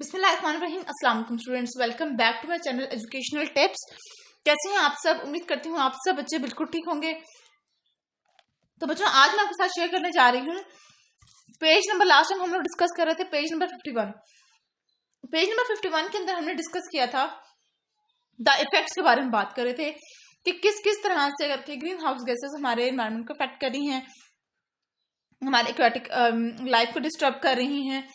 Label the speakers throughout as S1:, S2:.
S1: बिस्मिल्लाहिर्रहमानिर्रहीम। अस्सलाम वालेकुम students, welcome back to my channel educational tips. कैसे हैं आप सब? उम्मीद करती हूँ आप सब बच्चे बिल्कुल ठीक होंगे। तो बच्चों, आज मैं आपके साथ शेयर करने जा रही हूँ पेज नंबर, लास्ट टाइम हम लोग डिस्कस कर रहे थे पेज नंबर 51। पेज नंबर 51 के अंदर हमने डिस्कस किया था द इफेक्ट्स के बारे में, बात कर रहे थे कि किस किस तरह से करके ग्रीन हाउस गैसेस हमारे एनवायरनमेंट को अफेक्ट कर रही हैं, हमारे एक्वेटिक लाइफ को डिस्टर्ब कर रही हैं,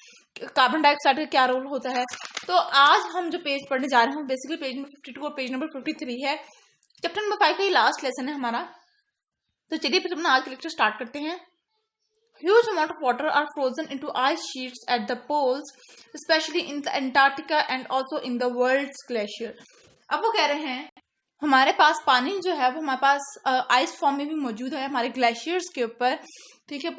S1: कार्बन डाइऑक्साइड का क्या रोल होता है। तो आज हम जो पेज पढ़ने जा रहे हैं बेसिकली पेज नंबर 52 और पेज नंबर 53 है। चैप्टर नंबर 5 का ये लास्ट लेसन है हमारा। तो चलिए फिर अपना आज का लेक्चर स्टार्ट करते हैं। Huge amount of water are frozen into ice sheets at the poles, especially in the Antarctica and also in the world's glacier। अब वो कह रहे हैं हमारे पास पानी जो है वो हमारे पास आइस फॉर्म में भी मौजूद है हमारे ग्लेशियर्स के ऊपर, ठीक है,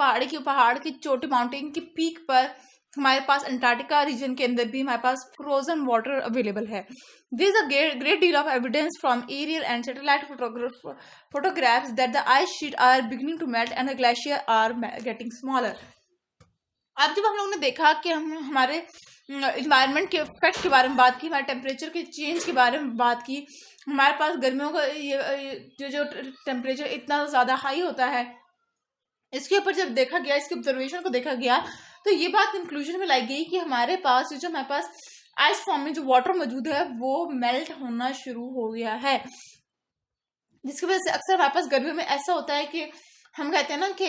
S1: पहाड़ की चोटी, माउंटेन की पीक पर हमारे पास अंटार्कटिका रीजन के अंदर भी हमारे पास फ्रोजन वाटर अवेलेबल है। There is a great deal of evidence from aerial and satellite photographs that the ice sheets are beginning to melt and the glaciers are getting smaller। अब जब हम लोगों ने देखा कि हम हमारे इन्वायरमेंट के इफेक्ट के बारे में बात की, हमारे टेम्परेचर के चेंज के बारे में बात की, हमारे पास गर्मियों का ये जो टेम्परेचर इतना ज़्यादा हाई होता है, इसके ऊपर जब देखा गया, इसके ऑब्जर्वेशन को देखा गया, तो ये बात कंक्लूजन में लाई गई कि हमारे पास जो हमारे पास आइस फॉर्म में जो वाटर मौजूद है वो मेल्ट होना शुरू हो गया है, जिसकी वजह से अक्सर हमारे पास गर्मियों में ऐसा होता है कि हम कहते हैं ना कि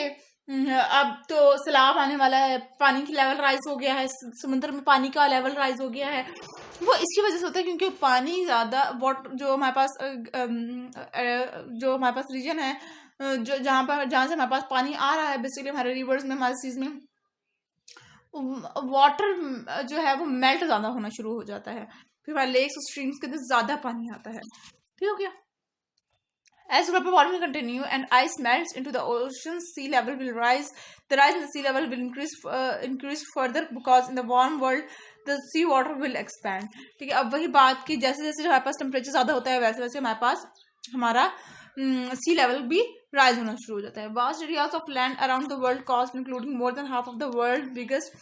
S1: अब तो सैलाब आने वाला है, पानी की लेवल राइज हो गया है, समुद्र में पानी का लेवल राइज हो गया है। वो इसकी वजह से होता है क्योंकि पानी ज़्यादा वाटर जो हमारे पास रीजन है, जो जहाँ से हमारे पास पानी आ रहा है, बेसिकली हमारे रिवर्स में, हमारे सीज में वाटर जो है वो मेल्ट ज़्यादा होना शुरू हो जाता है, फिर हमारे लेक्स और स्ट्रीम्स के अंदर ज़्यादा पानी आता है। ठीक हो गया? As global warming continue and ice melts into the ocean, sea level will rise. The rise in the sea level will increase further because in the warm world the sea water will expand। ठीक है, अब वही बात की जैसे जैसे हमारे पास temperature ज़्यादा होता है वैसे वैसे हमारे पास हमारा सी लेवल भी राइज होना शुरू हो जाता है। Vast areas of land around the world cost including more than half of the world biggest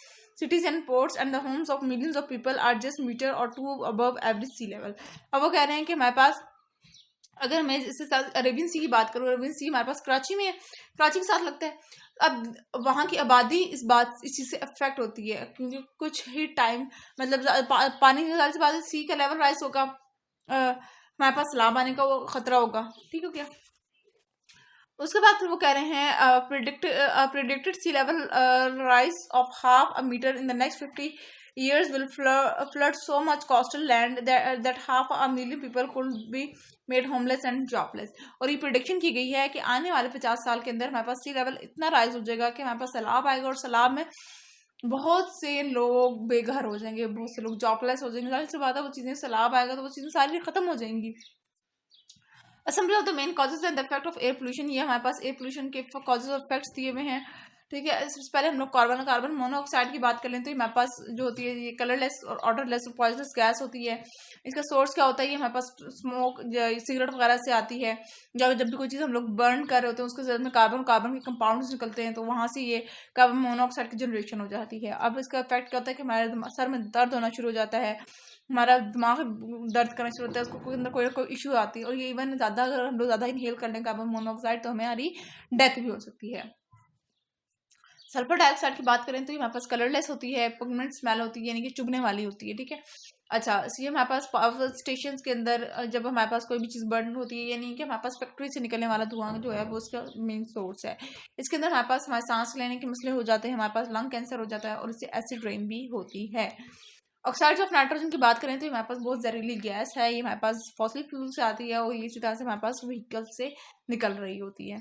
S1: cities and ports and the homes of millions of people are just meter or two above average sea level। अब वो कह रहे हैं कि हमारे पास, अगर मैं इसके साथ अरेबियन सी की बात करूँ, अरेबियन सी हमारे पास कराची में है, कराची के साथ लगता है। अब वहाँ की आबादी इस चीज़ से अफेक्ट होती है क्योंकि कुछ ही टाइम मतलब पानी ज़्यादा से ज़्यादा सी का लेवल राइज होगा, हमारे पास सैलाब आने का वो खतरा होगा। ठीक हो गया? उसके बाद फिर वो कह रहे हैं predicted sea level rise of half a metre in the next 50 years will flood so much coastal land that half a million people could be made homeless and jobless। और ये प्रिडिक्शन की गई है कि आने वाले 50 साल के अंदर हमारे पास सी लेवल इतना राइज हो जाएगा कि हमारे पास सैलाब आएगा और सैलाब में बहुत से लोग बेघर हो जाएंगे, बहुत से लोग जॉबलेस हो जाएंगे। जाहिर सी बात है वो चीज़ें, सैलाब आएगा तो वो चीज़ें सारी खत्म हो जाएंगी। Assembly of the main causes and the effect of air pollution, ये हमारे पास एयर पोल्यूशन के कॉजेज और इफेक्ट्स दिए हुए हैं। ठीक है, सबसे पहले हम लोग कार्बन मोनोऑक्साइड की बात कर लें तो हमारे पास जो होती है ये कलरलेस और ऑडरलेस और पॉइजनस गैस होती है। इसका सोर्स क्या होता है? ये हमारे पास स्मोक, सिगरेट वगैरह से आती है। जब भी कोई चीज़ हम लोग बर्न कर रहे होते हैं उसके जरिए में कार्बन के कंपाउंड्स निकलते हैं, तो वहाँ से ये कार्बन मोनोऑक्साइड की जनरेशन हो जाती है। अब इसका इफेक्ट क्या होता है कि हमारे सर में दर्द होना शुरू हो जाता है, हमारा दिमाग दर्द करना शुरू होता है, उसको कोई अंदर कोई ना कोई इशू आती है, और ये इवन ज़्यादा अगर हम लोग ज़्यादा इनहेल कर लें कार्बन मोनोऑक्साइड तो हमारी डेथ भी हो सकती है। सल्फर डाइऑक्साइड की बात करें तो ये हमारे पास कलरलेस होती है, पिगमेंट स्मेल होती है, यानी कि चुभने वाली होती है। ठीक है, अच्छा, ये हमारे पास पावर स्टेशन के अंदर जब हमारे पास कोई भी चीज़ बर्न होती है, यानी कि हमारे पास फैक्ट्री से निकलने वाला धुआं जो है वो उसका मेन सोर्स है। इसके अंदर हमारे सांस लेने के मसले हो जाते हैं, हमारे पास लंग कैंसर हो जाता है और इससे एसिड रेन भी होती है। ऑक्साइड्स ऑफ नाइट्रोजन की बात करें तो हमारे पास बहुत जहरीली गैस है, ये हमारे पास फॉसिल फ्यूल से आती है और ये इसी तरह से हमारे पास व्हीकल से निकल रही होती है।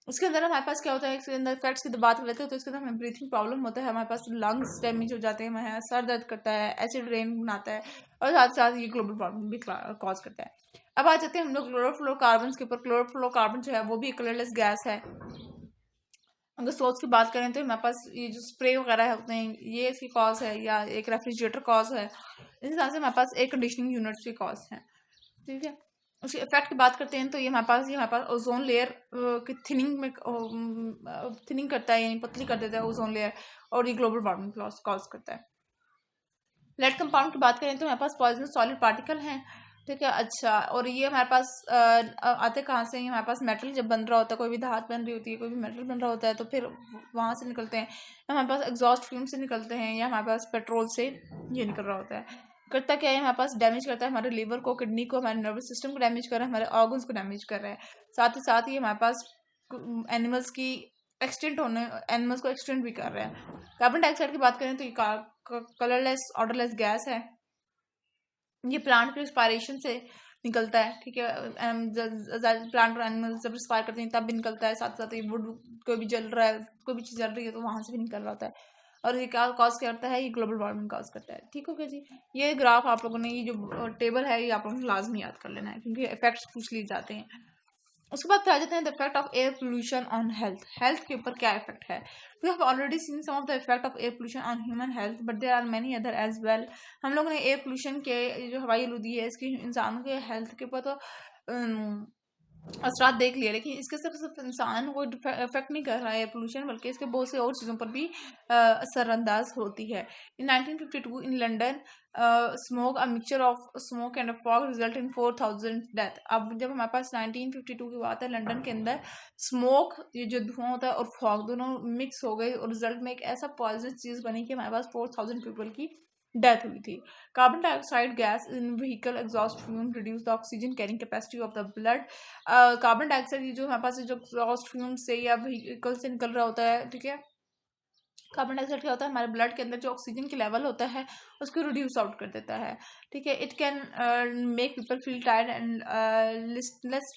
S1: इसके अंदर हमारे पास क्या होता है, इसके अंदर इफेक्ट्स की बात करते हैं तो इसके अंदर हमें ब्रीथिंग प्रॉब्लम होता है, हमारे पास लंग्स डैमेज हो जाते हैं, हमारे सर दर्द करता है, एसिड रेन बनाता है और साथ साथ ये ग्लोबल वार्मिंग भी कॉज करता है। अब आ जाते हैं हम लोग क्लोरोफ्लोरोकार्बन के ऊपर। क्लोरोफ्लोरोकार्बन जो है वो भी कलरलेस गैस है। अगर सोच की बात करें तो हमारे पास ये जो स्प्रे वगैरह होते हैं ये इसकी कॉज है, या एक रेफ्रिजरेटर कॉज है, इस हिसाब से हमारे पास एयर कंडीशनिंग यूनिट्स की कॉज है। ठीक है, उसके इफेक्ट की बात करते हैं तो ये हमारे पास ओजोन लेयर की थिनिंग करता है, यानी पतली कर देता है ओजोन लेयर, और ये ग्लोबल वार्मिंग कॉज करता है। लेड कंपाउंड की बात करें तो हमारे पास पॉइजनस सॉलिड पार्टिकल हैं, ठीक है। अच्छा, और ये हमारे पास आते कहाँ से हैं? हमारे पास मेटल जब बन रहा होता है, कोई भी धात बन रही होती है, कोई भी मेटल बन रहा होता है, तो फिर वहाँ से निकलते हैं। हमारे पास एग्जॉस्ट फ्यूम से निकलते हैं, या हमारे पास पेट्रोल से ये निकल रहा होता है। करता क्या है? हमारे पास डैमेज करता है हमारे लीवर को, किडनी को, हमारे नर्वस सिस्टम को डैमेज कर रहा है, हमारे ऑर्गन्स को डैमेज कर रहा है। साथ ही हमारे पास एनिमल्स की एक्सटेंट होने एनिमल्स को एक्सटेंट भी कर रहे हैं। कार्बन डाइऑक्साइड की बात करें तो ये कलरलेस ऑर्डरलेस गैस है। ये प्लांट के रिस्पायरेशन से निकलता है, ठीक है। प्लांट और एनिमल जब रिस्पायर करते हैं तब भी निकलता है। साथ साथ ये वुड कोई भी जल रहा है, कोई भी चीज़ जल रही है तो वहां से भी निकल रहा होता है। और ये क्या कॉज करता है? ये ग्लोबल वार्मिंग कॉज करता है। ठीक हो गया जी। ये ग्राफ आप लोगों ने, ये जो टेबल है, ये आप लोगों को लाजमी याद कर लेना है, क्योंकि इफेक्ट्स पूछ लिए जाते हैं। उसके बाद आ जाते हैं the effect of air pollution on health. Health के ऊपर क्या इफेक्ट है? We have already seen some of the effect of air pollution on human health, but there are many other as well. हम लोगों ने एयर पोल्यूशन के जो हवाई आलूदी है इसकी इंसानों के हेल्थ के ऊपर तो असरात देख लिया, लेकिन इसके सिर्फ इंसान को इफेक्ट नहीं कर रहा है पोल्यूशन, बल्कि इसके बहुत से और चीज़ों पर भी असरअंदाज होती है। इन 1952 in London, smoke a mixture of smoke and fog result in 4000 death. अब जब हमारे पास 1952 की बात है, लंदन के अंदर स्मोक, ये जो धुआं होता है, और फॉग दोनों मिक्स हो गए और रिजल्ट में एक ऐसा पॉइजनस चीज़ बनी कि हमारे पास 4000 पीपल की डेथ हुई थी। Carbon dioxide gas in vehicle exhaust fume reduce the oxygen carrying capacity of the blood. Carbon dioxide, ये जो हमारे पास जो एग्जॉस्ट फ्यूम से या व्हीकल से निकल रहा होता है, ठीक है। कार्बन डाइऑक्साइड क्या होता है? हमारे ब्लड के अंदर जो ऑक्सीजन की लेवल होता है उसको रिड्यूस आउट कर देता है, ठीक है। It can make people feel tired and listless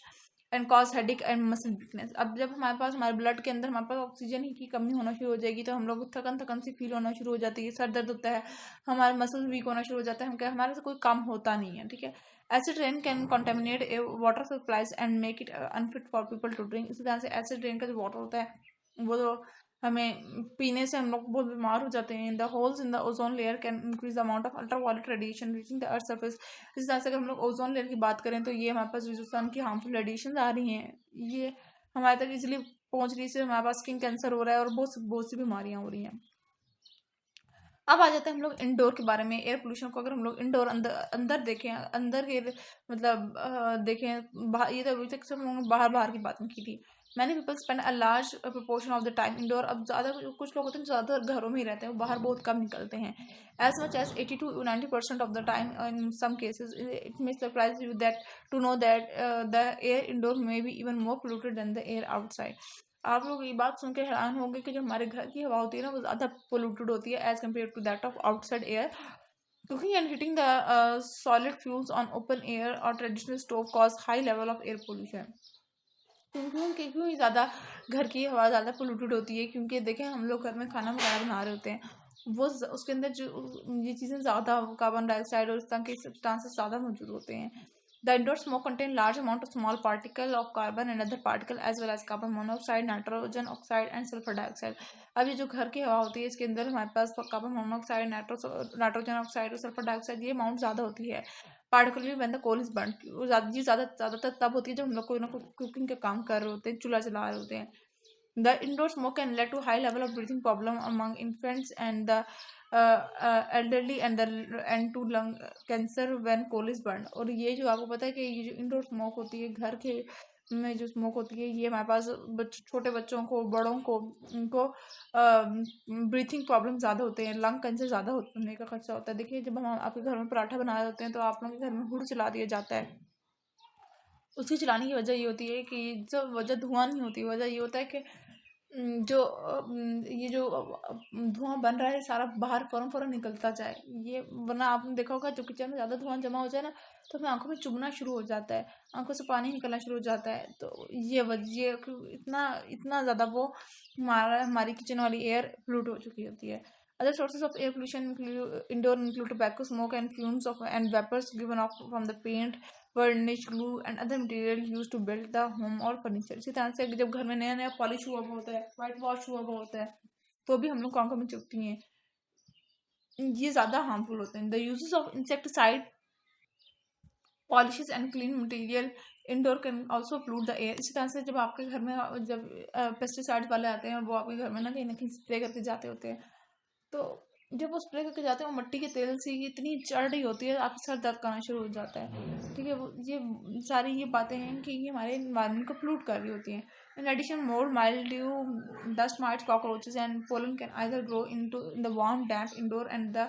S1: and cause headache and muscle weakness. अब जब हमारे ब्लड के अंदर हमारे पास ऑक्सीजन की कमी होना शुरू हो जाएगी तो हम लोग थकन थकन सी फील होना शुरू हो जाती है, सर दर्द होता है, हमारे मसल वीक होना शुरू हो जाता है, हमारे से कोई काम होता नहीं है, ठीक है। Acid rain can contaminate water supplies and make it unfit for people to drink. इसी तरह से एसिड रेन का जो वाटर होता है वो तो हमें पीने से हम लोग बहुत बीमार हो जाते हैं। The holes in the ozone layer can increase the amount of ultraviolet radiation reaching the earth surface. इस तरह से अगर हम लोग ओजोन लेयर की बात करें तो ये हमारे पास जो सन की हार्मफुल रेडिएशन आ रही हैं, ये हमारे तक इजिली पहुंच रही है, हमारे पास स्किन कैंसर हो रहा है और बहुत सी बीमारियां हो रही हैं। अब आ जाते हैं हम लोग इंडोर के बारे में। एयर पोल्यूशन को अगर हम लोग इंडोर अंदर अंदर देखें, अंदर के मतलब देखें, बाहर, ये तो अभी तक सब लोगों ने बाहर बाहर की बात की थी। Many people spend a large proportion of the time indoor. अब ज़्यादा कुछ लोग होते हैं ज़्यादा घरों में ही रहते हैं, वो बाहर बहुत कम निकलते हैं। As much as 80 to 90% of the time in some cases. It may surprise you that to know that the air indoor may be even more polluted than the air outside. आप लोग ये बात सुन के हैरान होंगे कि जो हमारे घर की हवा होती है ना, वो ज़्यादा पोल्यूटेड होती है as compare to that of outside air. Cooking and heating the solid fuels on open air और traditional stove cause high level of air pollution. क्यों ज़्यादा घर की हवा ज़्यादा पोल्यूटेड होती है? क्योंकि देखें, हम लोग घर में खाना वगैरह बना रहे होते हैं, वो उसके अंदर जो ये चीज़ें ज़्यादा कार्बन डाइऑक्साइड और इस तरह के सब्सटेंसेस ज़्यादा मौजूद होते हैं। The indoor smoke contain large amount of small particle of carbon and other particle as well as carbon monoxide, nitrogen oxide and sulfur dioxide। अब ये जो घर की हवा होती है इसके अंदर हमारे पास कार्बन मोनोऑक्साइड, नाइट्रोजन ऑक्साइड और सल्फर डाइऑक्साइड, ये अमाउंट ज़्यादा होती है। Particularly when the coal is burn, ज़्यादातर तब होती है जब हम लोग कोई ना कोई कुकिंग का काम कर रहे होते हैं, चूल्हा चला रहे होते हैं। The indoor smoke can lead to high level of breathing problem among infants and the elderly and to lung cancer when coal is burned। और ये जो आपको पता है कि ये जो इंडोर स्मोक होती है, घर के में जो स्मोक होती है, ये हमारे पास छोटे बच्चों को, बड़ों को, उनको ब्रीथिंग प्रॉब्लम ज़्यादा होते हैं, लंग कैंसर ज़्यादा होने का खर्चा होता है। देखिए, जब हम आपके घर में पराठा बना रहे होते हैं तो आप लोगों के घर में हुड चला दिया जाता है। उसकी चलाने की वजह ये होती है कि जो वजह धुआं नहीं होती, वजह ये होता है कि ये जो धुआं बन रहा है सारा बाहर फौरन निकलता जाए। ये वरना आपने देखा होगा, जब किचन में ज़्यादा धुआं जमा हो जाए ना, तो हमें आंखों में चुभना शुरू हो जाता है, आंखों से पानी निकलना शुरू हो जाता है। तो ये इतना इतना ज़्यादा वो हमारी किचन वाली एयर पोल्यूट हो चुकी होती है। Other sources of air pollution include tobacco smoke and fumes of and vapors given off from the paint, varnish, glue and other material used to build the home or furniture। इसी तरह से जब घर में नया नया पॉलिश हुआ होता है, वाइट वॉश हुआ होता है, तो भी हम लोग आंखों में चुभती हैं, ये ज़्यादा हार्मफुल होते हैं। The uses of insecticide, polishes and clean material indoor can also pollute the air. इसी तरह से जब आपके घर में जब पेस्टिसाइड वाले आते हैं और वो आपके घर में ना कहीं स्प्रे करके जाते होते हैं, तो जब वो स्प्रे करके जाते हैं वो मिट्टी के तेल से ये इतनी चढ़ रही होती है, आपका सर दर्द करना शुरू हो जाता है। ठीक है, वो ये सारी ये बातें हैं कि ये हमारे इन्वायरमेंट को पोल्यूट कर रही होती हैं। In addition more mildew, dust mites, cockroaches and pollen can either grow into in the warm damp indoor and the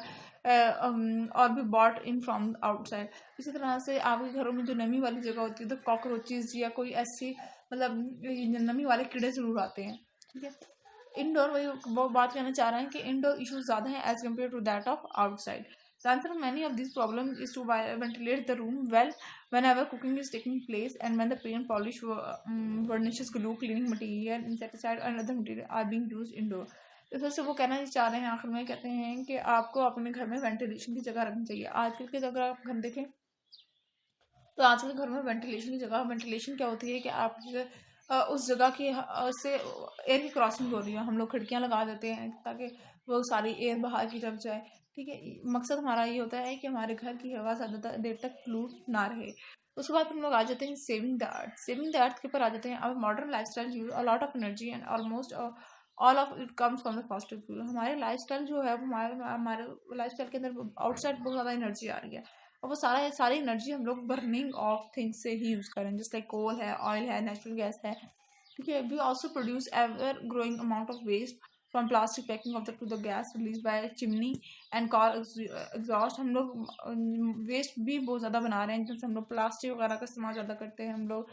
S1: or be brought in from outside. इसी तरह से आपके घरों में जो नमी वाली जगह होती है तो कॉकरोचेस या कोई ऐसी मतलब नमी वाले कीड़े जरूर आते हैं। ठीक है, इंडोर वही वो बात कहना चाह रहे हैं कि इंडोर इश्यूज ज़्यादा हैं as compare to that of outside. The answer to many of these problems is to ventilate the room well whenever cooking is taking place and when the paint, polish, varnishes, glue, cleaning material, insecticide and other material are being used indoor. तो सबसे वो कहना चाह रहे हैं आखिर में कहते हैं कि आपको अपने घर में वेंटिलेशन की जगह रखनी चाहिए। आजकल के अगर आप घर देखें तो आजकल घर में वेंटिलेशन की जगह, वेंटिलेशन क्या होती है कि आप उस जगह की से एयर की क्रॉसिंग हो रही है, हम लोग खिड़कियां लगा देते हैं ताकि वो सारी एयर बाहर की तरफ जाए। ठीक है, मकसद हमारा ये होता है कि हमारे घर की हवा ज़्यादा देर तक पोल्यूट ना रहे। उसके बाद हम लोग आ जाते हैं saving the earth. Saving the earth के ऊपर आ जाते हैं। अब modern life style use a lot of energy and almost all of it comes from the fossil fuel. हमारे लाइफ स्टाइल जो है हमारे हमारे लाइफ स्टाइल के अंदर आउटसाइड बहुत ज़्यादा एनर्जी आ रही है और वो सारी एनर्जी हम लोग बर्निंग ऑफ थिंग्स से ही यूज़ करें, जैसे लाइक कोल है, ऑयल है, नेचुरल गैस है। ठीक है, we also produce ever growing amount of waste from plastic packing of the to the gas release by chimney and car exhaust. हम लोग वेस्ट भी बहुत ज़्यादा बना रहे हैं, जैसे हम लोग प्लास्टिक वगैरह का इस्तेमाल ज़्यादा करते हैं, हम लोग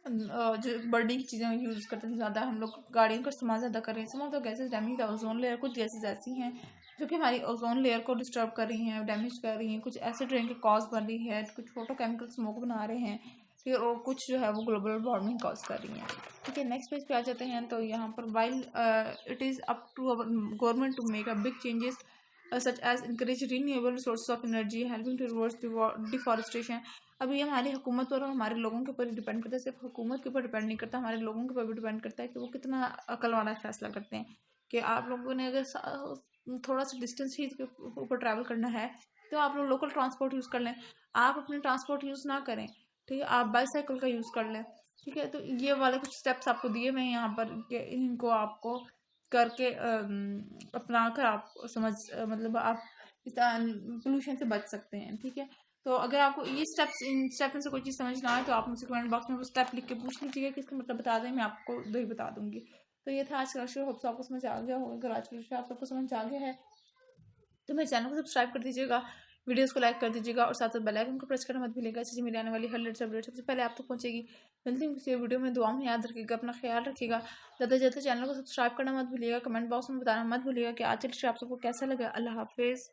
S1: जो बर्निंग की चीज़ें यूज़ करते हैं ज़्यादा, हम लोग गाड़ियों का इस्तेमाल ज़्यादा कर रहे हैं। Some of the gases damage the ozone layer. कुछ गैसेज ऐसी हैं जो कि हमारी ओजोन लेयर को डिस्टर्ब कर रही हैं, डैमेज कर रही हैं। कुछ एसिड रेन के कॉज बन रही है, कुछ फोटोकेमिकल स्मोक बना रहे हैं, फिर और कुछ जो है वो ग्लोबल वार्मिंग कॉज कर रही हैं। ठीक है, नेक्स्ट पेज पे आ जाते हैं। तो यहाँ पर while it is up to our government to make a big changes such as encourage renewable source of energy helping to reverse deforestation. अभी हमारी हुकूमत और हमारे लोगों के ऊपर डिपेंड करता है, सिर्फ हुकूमत के ऊपर डिपेंड नहीं करता, हमारे लोगों के ऊपर भी डिपेंड करता है कि वो कितना अकल वाला फैसला करते हैं। कि आप लोगों ने अगर थोड़ा सा डिस्टेंस ही के ऊपर ट्रैवल करना है तो आप लोग लोकल ट्रांसपोर्ट यूज़ कर लें, आप अपने ट्रांसपोर्ट यूज़ ना करें। ठीक है, आप बाईसाइकिल का यूज़ कर लें। ठीक है, तो ये वाले कुछ स्टेप्स आपको दिए मैं यहाँ पर कि इनको आपको करके अपना कर आप समझ मतलब आप इस पोल्यूशन से बच सकते हैं। ठीक है, तो अगर आपको ये स्टेप्स इन स्टेप में से कोई चीज़ समझ ना आए तो आप मुझसे कमेंट बॉक्स में वो स्टेप लिख के पूछ लीजिएगा कि इसका मतलब बता दें, मैं आपको वही बता दूंगी। तो ये था आज का लेक्चर, होप आपको समझ आ गया होगा। अगर आज का लेक्चर आप सबको समझ आ गया है तो मेरे चैनल को सब्सक्राइब कर दीजिएगा, वीडियोस को लाइक कर दीजिएगा और साथ साथ बेल आइकन को प्रेस करना मत भूलिएगा, इससे मेरी आने वाली हर लेटेस्ट अपडेट सबसे पहले आप तक पहुंचेगी। मिलती हूँ किसी वीडियो में, दुआ में याद रखिएगा, अपना ख्याल रखिएगा। ज़्यादा से ज़्यादा चैनल को सब्सक्राइब करना मत भूलिएगा, कमेंट बॉक्स में बताना मत भूलिएगा कि आज का लेक्चर आप सबको कैसा लगा। अल्लाह हाफिज़।